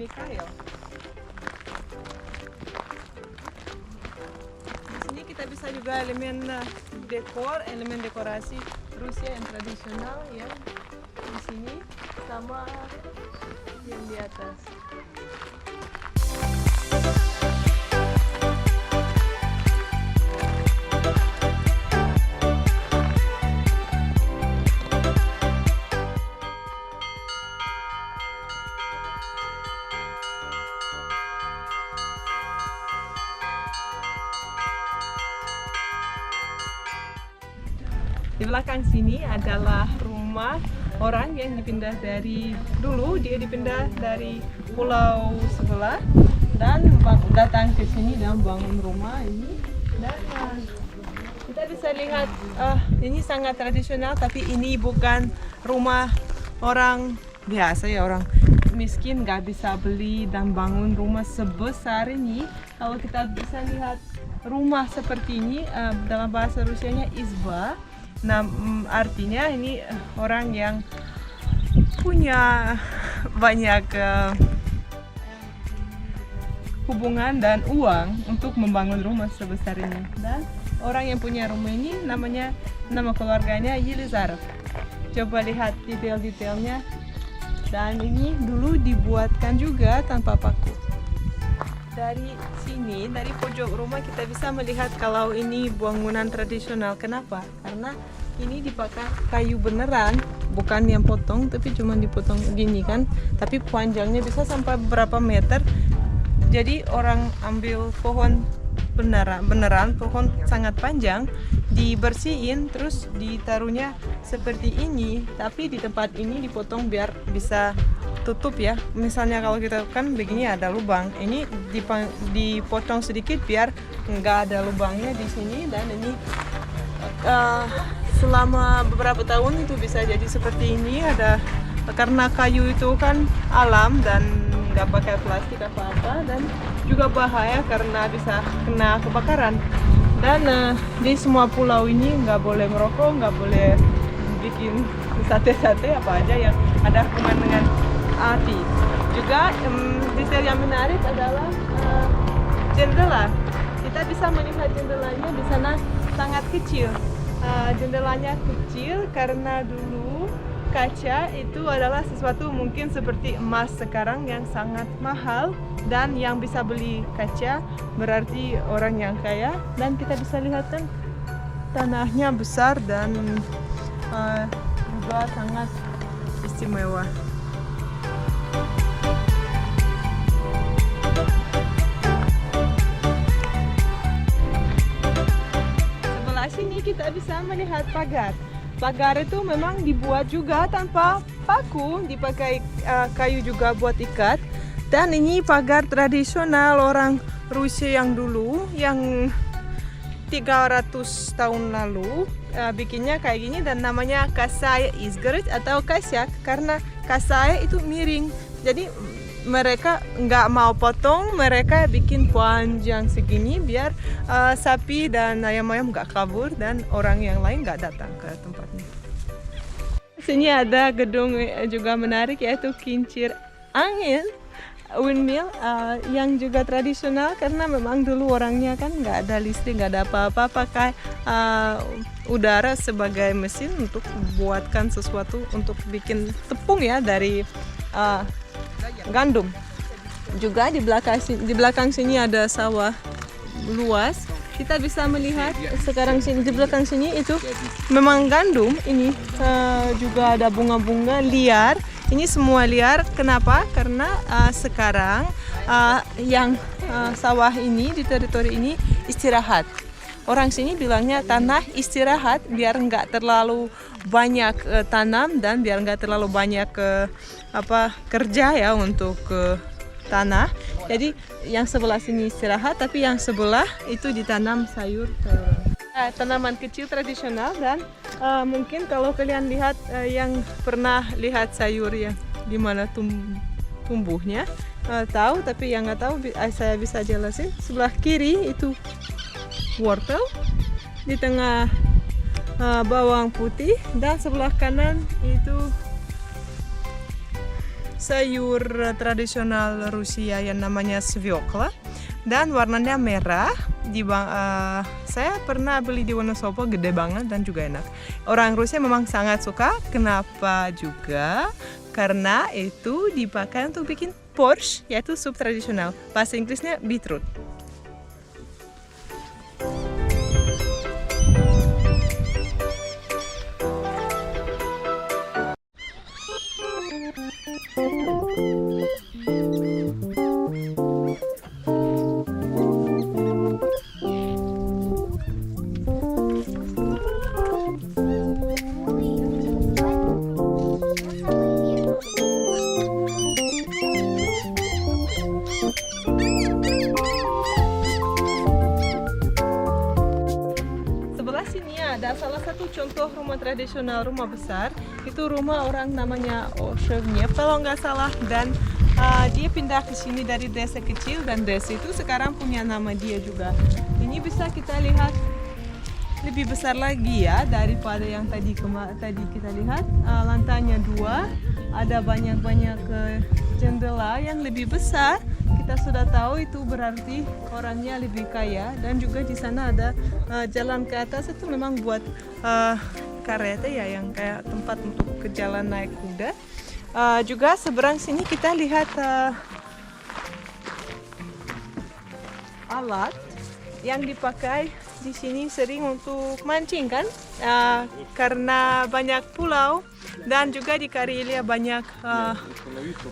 Mikhail. Di sini kita bisa juga elemen dekor, elemen dekorasi Rusia yang tradisional ya. Di sini sama yang di atas. Di belakang sini adalah rumah orang yang dipindah dari dulu, dia dipindah dari pulau sebelah dan datang ke sini dan bangun rumah ini. Dan kita bisa lihat ini sangat tradisional, tapi ini bukan rumah orang biasa ya, orang miskin nggak bisa beli dan bangun rumah sebesar ini. Kalau kita bisa lihat rumah seperti ini, dalam bahasa Rusianya izba. Nah, artinya ini orang yang punya banyak hubungan dan uang untuk membangun rumah sebesar ini. Dan orang yang punya rumah ini nama keluarganya Yelizarov. Coba lihat detail-detailnya. Dan ini dulu dibuatkan juga tanpa paku. Dari sini, dari pojok rumah kita bisa melihat kalau ini bangunan tradisional. Kenapa? Karena ini dipakai kayu beneran, bukan yang potong, tapi cuma dipotong gini kan. Tapi panjangnya bisa sampai berapa meter. Jadi orang ambil pohon beneran pohon sangat panjang, dibersihin, terus ditaruhnya seperti ini. Tapi di tempat ini dipotong biar bisa tutup ya. Misalnya kalau kita kan begini ada lubang, ini dipotong sedikit biar nggak ada lubangnya di sini. Dan ini selama beberapa tahun itu bisa jadi seperti ini, ada karena kayu itu kan alam dan nggak pakai plastik apa-apa, dan juga bahaya karena bisa kena kebakaran. Dan di semua pulau ini nggak boleh merokok, nggak boleh bikin sate-sate apa aja yang ada hubungan dengan api. Juga detail yang menarik adalah jendela. Kita bisa melihat jendelanya di sana sangat kecil. Jendelanya kecil karena dulu kaca itu adalah sesuatu mungkin seperti emas sekarang yang sangat mahal, dan yang bisa beli kaca berarti orang yang kaya. Dan kita bisa lihat kan tanahnya besar dan juga sangat istimewa. Sini kita bisa melihat pagar. Pagar itu memang dibuat juga tanpa paku, dipakai kayu juga buat ikat. Dan ini pagar tradisional orang Rusia yang dulu, yang 300 tahun lalu bikinnya kayak gini, dan namanya kasaya izgorod atau kasyak karena kasaya itu miring. Jadi mereka nggak mau potong, mereka bikin panjang segini biar sapi dan ayam-ayam nggak kabur dan orang yang lain nggak datang ke tempatnya. Sini ada gedung juga menarik, yaitu kincir angin, windmill, yang juga tradisional karena memang dulu orangnya kan nggak ada listrik, nggak ada apa-apa, pakai udara sebagai mesin untuk buatkan sesuatu untuk bikin tepung ya dari gandum. Juga di belakang sini ada sawah luas. Kita bisa melihat sekarang sini di belakang sini itu memang gandum. Ini juga ada bunga-bunga liar. Ini semua liar. Kenapa? Karena sekarang yang sawah ini di teritori ini istirahat. Orang sini bilangnya tanah istirahat biar nggak terlalu banyak tanam dan biar nggak terlalu banyak kerja ya untuk tanah. Jadi yang sebelah sini istirahat, tapi yang sebelah itu ditanam sayur-sayuran. Tanaman kecil tradisional, dan mungkin kalau kalian lihat yang pernah lihat sayur yang gimana tumbuhnya tahu, tapi yang nggak tahu saya bisa jelasin. Sebelah kiri itu wortel, di tengah bawang putih, dan sebelah kanan itu sayur tradisional Rusia yang namanya svekla dan warnanya merah. Saya pernah beli di Wonosobo, gede banget dan juga enak. Orang Rusia memang sangat suka. Kenapa juga? Karena itu dipakai untuk bikin borscht, yaitu sup tradisional. Bahasa Inggrisnya beetroot. Ada salah satu contoh rumah tradisional, rumah besar. Itu rumah orang namanya Oshevnev kalau nggak salah, dan dia pindah ke sini dari desa kecil, dan desa itu sekarang punya nama dia juga. Ini bisa kita lihat lebih besar lagi ya daripada yang tadi kita lihat. Lantainya 2, ada banyak jendela yang lebih besar. Kita sudah tahu itu berarti orangnya lebih kaya, dan juga di sana ada jalan ke atas itu memang buat kereta ya, yang kayak tempat untuk ke jalan naik kuda. Juga seberang sini kita lihat alat yang dipakai di sini sering untuk mancing kan, karena banyak pulau dan juga di Karelia banyak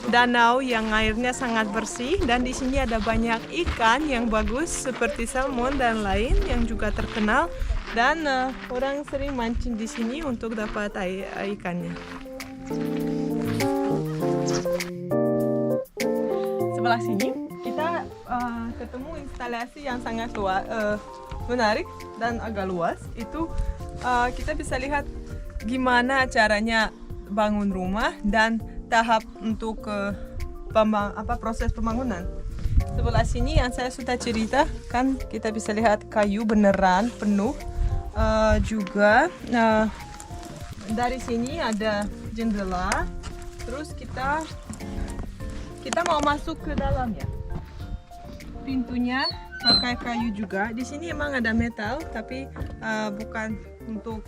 danau yang airnya sangat bersih, dan di sini ada banyak ikan yang bagus seperti salmon dan lain yang juga terkenal, dan orang sering mancing di sini untuk dapat ikannya. Sebelah sini kita ketemu instalasi yang sangat menarik dan agak luas. Itu kita bisa lihat gimana caranya bangun rumah dan tahap untuk proses pembangunan. Sebelah sini yang saya sudah cerita kan, kita bisa lihat kayu beneran penuh. Juga dari sini ada jendela. Terus kita mau masuk ke dalam ya. Pintunya pakai kayu juga. Di sini emang ada metal, tapi bukan untuk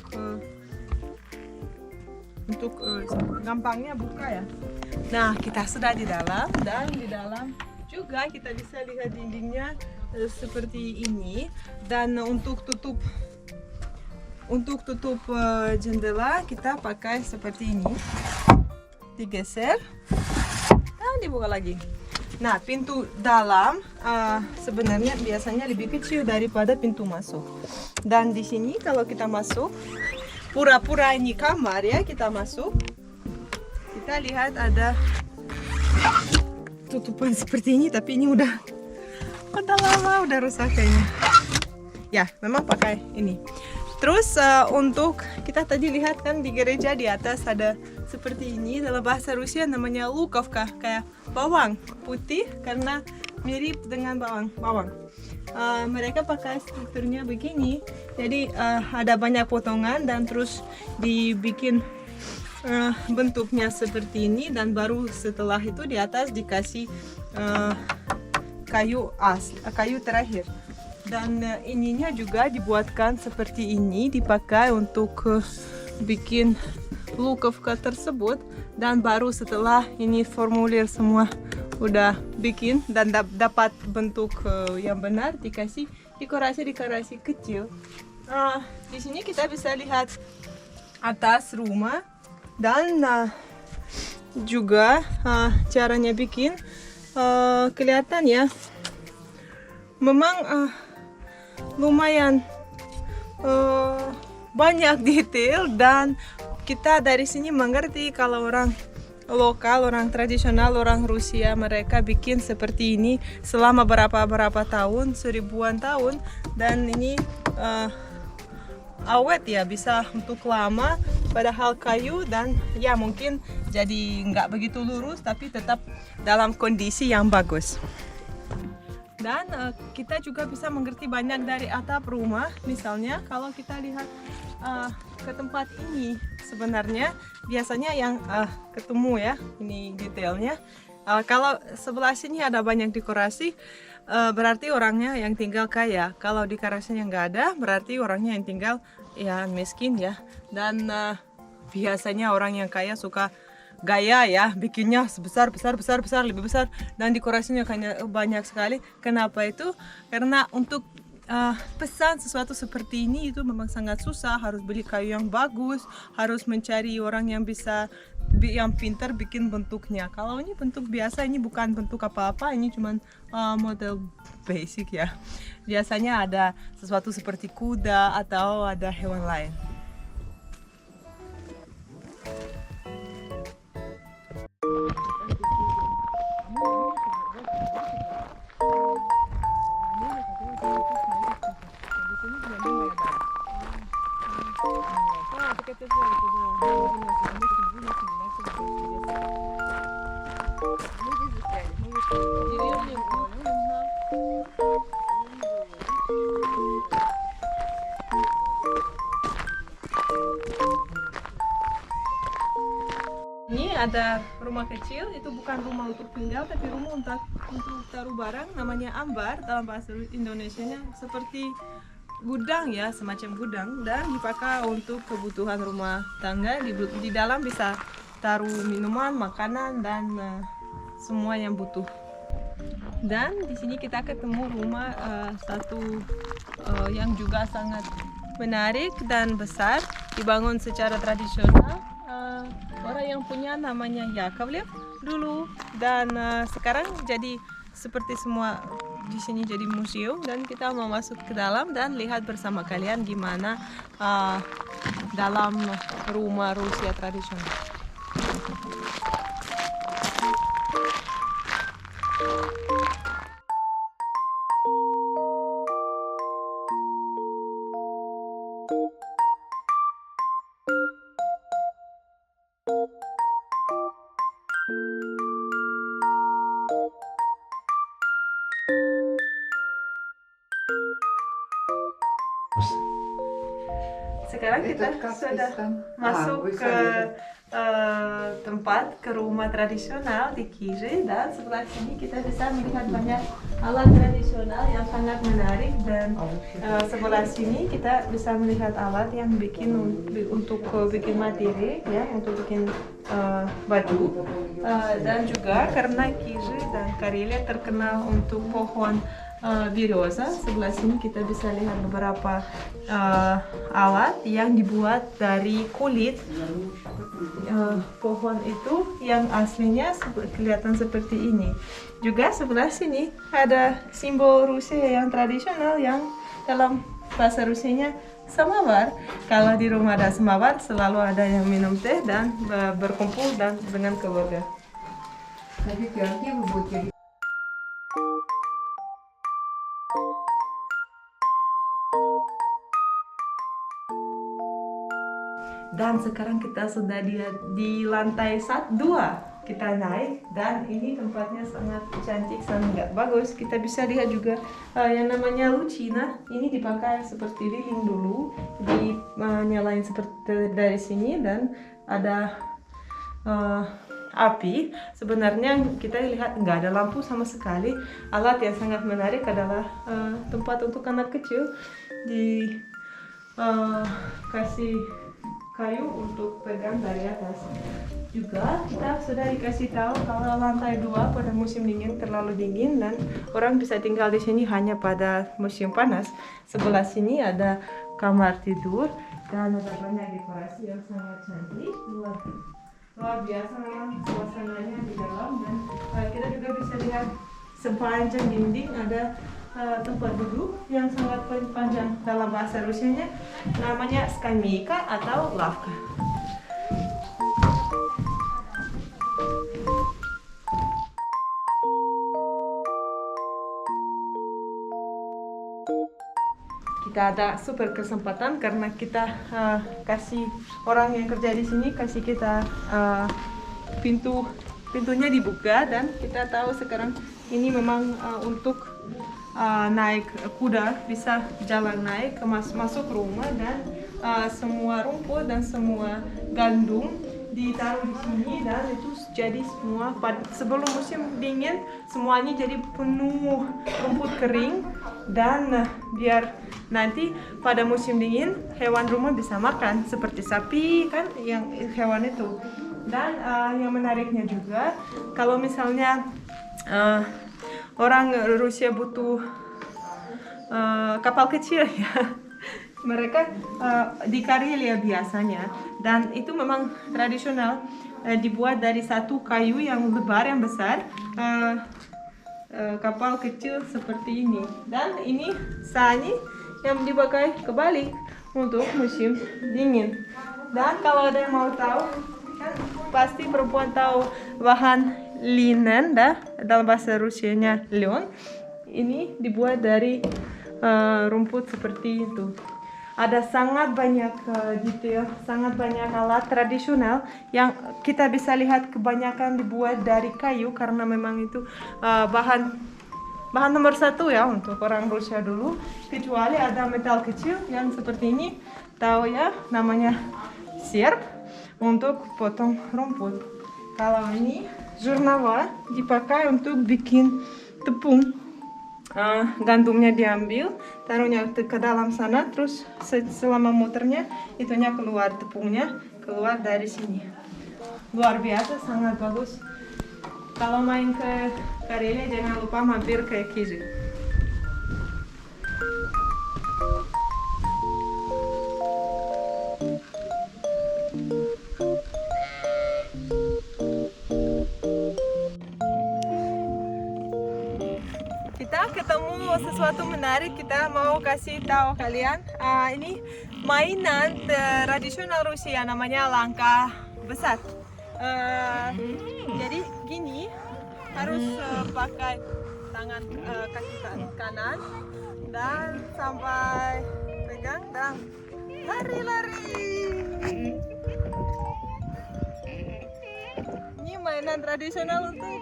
gampangnya buka ya. Nah, kita sudah di dalam, dan di dalam juga kita bisa lihat dindingnya seperti ini, dan untuk tutup jendela kita pakai seperti ini. Digeser dan dibuka lagi. Nah, pintu dalam sebenarnya biasanya lebih kecil daripada pintu masuk. Dan di sini kalau kita masuk, pura-pura ini kamar ya, kita masuk. Kita lihat ada tutupan seperti ini, tapi ini udah lama, udah rusak kayaknya. Ya, memang pakai ini. Terus untuk kita tadi lihat kan di gereja di atas ada seperti ini, dalam bahasa Rusia namanya lukovka, kayak bawang putih karena mirip dengan bawang. Mereka pakai strukturnya begini, jadi ada banyak potongan dan terus dibikin bentuknya seperti ini, dan baru setelah itu di atas dikasih kayu terakhir. Dan ininya juga dibuatkan seperti ini, dipakai untuk bikin lukovka tersebut, dan baru setelah ini formulir semua udah bikin dan dapat bentuk yang benar, dikasih dekorasi kecil. Di sini kita bisa lihat atas rumah, dan juga caranya bikin kelihatan ya, memang lumayan banyak detail, dan kita dari sini mengerti kalau orang lokal, orang tradisional, orang Rusia, mereka bikin seperti ini selama berapa tahun, seribuan tahun, dan ini awet ya, bisa untuk lama, padahal kayu, dan ya mungkin jadi nggak begitu lurus tapi tetap dalam kondisi yang bagus. Dan kita juga bisa mengerti banyak dari atap rumah. Misalnya kalau kita lihat ke tempat ini, sebenarnya biasanya yang ketemu ya, ini detailnya. Kalau sebelah sini ada banyak dekorasi, berarti orangnya yang tinggal kaya. Kalau dekorasinya nggak ada, berarti orangnya yang tinggal ya miskin ya. Dan biasanya orang yang kaya suka gaya ya, bikinnya sebesar lebih besar, dan dekorasinya banyak sekali. Kenapa itu? Karena untuk pesan sesuatu seperti ini itu memang sangat susah. Harus beli kayu yang bagus, harus mencari orang yang bisa, yang pintar bikin bentuknya. Kalau ini bentuk biasa, ini bukan bentuk apa-apa, ini cuman model basic ya. Biasanya ada sesuatu seperti kuda atau ada hewan lain. Ini ada rumah kecil, itu bukan rumah untuk tinggal, tapi rumah untuk taruh barang, namanya ambar dalam bahasa Indonesianya, seperti gudang ya, semacam gudang, dan dipakai untuk kebutuhan rumah tangga. Di dalam bisa taruh minuman, makanan, dan semua yang butuh. Dan di sini kita ketemu rumah satu yang juga sangat menarik dan besar, dibangun secara tradisional. Orang yang punya namanya Yakovlev dulu, dan sekarang jadi seperti semua di sini jadi museum, dan kita mau masuk ke dalam dan lihat bersama kalian gimana dalam rumah Rusia tradisional. Sekarang kita sudah masuk ke tempat, ke rumah tradisional di Kiri, dan sebelah sini kita bisa melihat banyak alat tradisional yang sangat menarik, dan sebelah sini kita bisa melihat alat yang untuk bikin materi ya, untuk bikin baju, dan juga karena Kiri dan Karelia terkenal untuk pohon Biryoza. Sebelah sini kita bisa lihat beberapa alat yang dibuat dari kulit pohon itu, yang aslinya kelihatan seperti ini. Juga sebelah sini ada simbol Rusia yang tradisional, yang dalam bahasa Rusianya samovar. Kalau di rumah ada samovar, selalu ada yang minum teh dan berkumpul dan dengan keluarga. Dan sekarang kita sudah di lantai 2, kita naik, dan ini tempatnya sangat cantik, sangat bagus. Kita bisa lihat juga yang namanya lucina. Ini dipakai seperti lilin dulu, dinyalain seperti dari sini, dan ada api. Sebenarnya kita lihat nggak ada lampu sama sekali. Alat yang sangat menarik adalah tempat untuk anak kecil, kasih kayu untuk pegang dari atas. Juga kita sudah dikasih tahu kalau lantai 2 pada musim dingin terlalu dingin, dan orang bisa tinggal di sini hanya pada musim panas. Sebelah sini ada kamar tidur, dan ada banyak dekorasi yang sangat cantik, luar biasa memang suasananya di dalam. Dan kita juga bisa lihat sepanjang dinding ada tempat duduk yang sangat panjang, dalam bahasa Rusianya namanya skameyka atau lavka. Kita ada super kesempatan karena kita kasih orang yang kerja di sini kasih kita pintunya dibuka, dan kita tahu sekarang ini memang untuk naik kuda, bisa jalan naik masuk rumah, dan semua rumput dan semua gandum ditaruh di sini, dan itu jadi semua sebelum musim dingin semuanya jadi penuh rumput kering, dan biar nanti pada musim dingin hewan rumah bisa makan seperti sapi kan, yang hewan itu. Dan yang menariknya juga kalau misalnya orang Rusia butuh kapal kecil ya, mereka di Karelia biasanya, dan itu memang tradisional, dibuat dari satu kayu yang lebar yang besar, kapal kecil seperti ini. Dan ini sani yang dipakai kebalik untuk musim dingin. Dan kalau ada yang mau tahu, kan pasti perempuan tahu bahan linen dah, dalam bahasa Rusianya lyon. Ini dibuat dari rumput seperti itu. Ada sangat banyak detail, sangat banyak alat tradisional yang kita bisa lihat kebanyakan dibuat dari kayu, karena memang itu bahan nomor satu ya untuk orang Rusia dulu. Kecuali ada metal kecil yang seperti ini, tahu ya, namanya sierp untuk potong rumput. Kalau ini jurnava dipakai untuk bikin tepung. Gandumnya diambil, taruhnya ke dalam sana, terus selama muternya itunya keluar, tepungnya keluar dari sini. Luar biasa, sangat bagus. Kalau main ke Karelia jangan lupa mampir ke Kizil. Kita ketemu sesuatu menarik, kita mau kasih tahu kalian. Ini mainan tradisional Rusia, namanya langkah besar. Jadi gini, harus pakai tangan kaki kanan dan sampai pegang dan lari-lari. Ini mainan tradisional untuk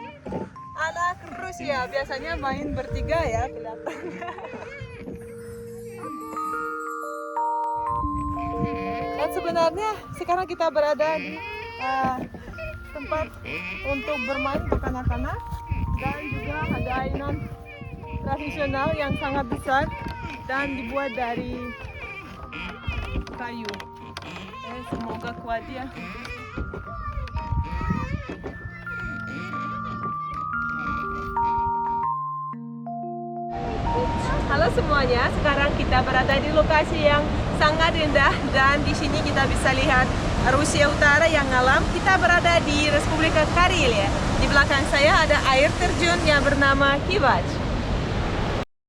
anak Rusia, biasanya main bertiga ya kelihatannya. Dan sebenarnya sekarang kita berada di tempat untuk bermain untuk anak-anak, dan juga ada mainan tradisional yang sangat besar dan dibuat dari kayu. Semoga kuat ya. Halo semuanya, sekarang kita berada di lokasi yang sangat indah, dan di sini kita bisa lihat Rusia Utara yang alam. Kita berada di Republika Karelia. Di belakang saya ada air terjun yang bernama Kivac.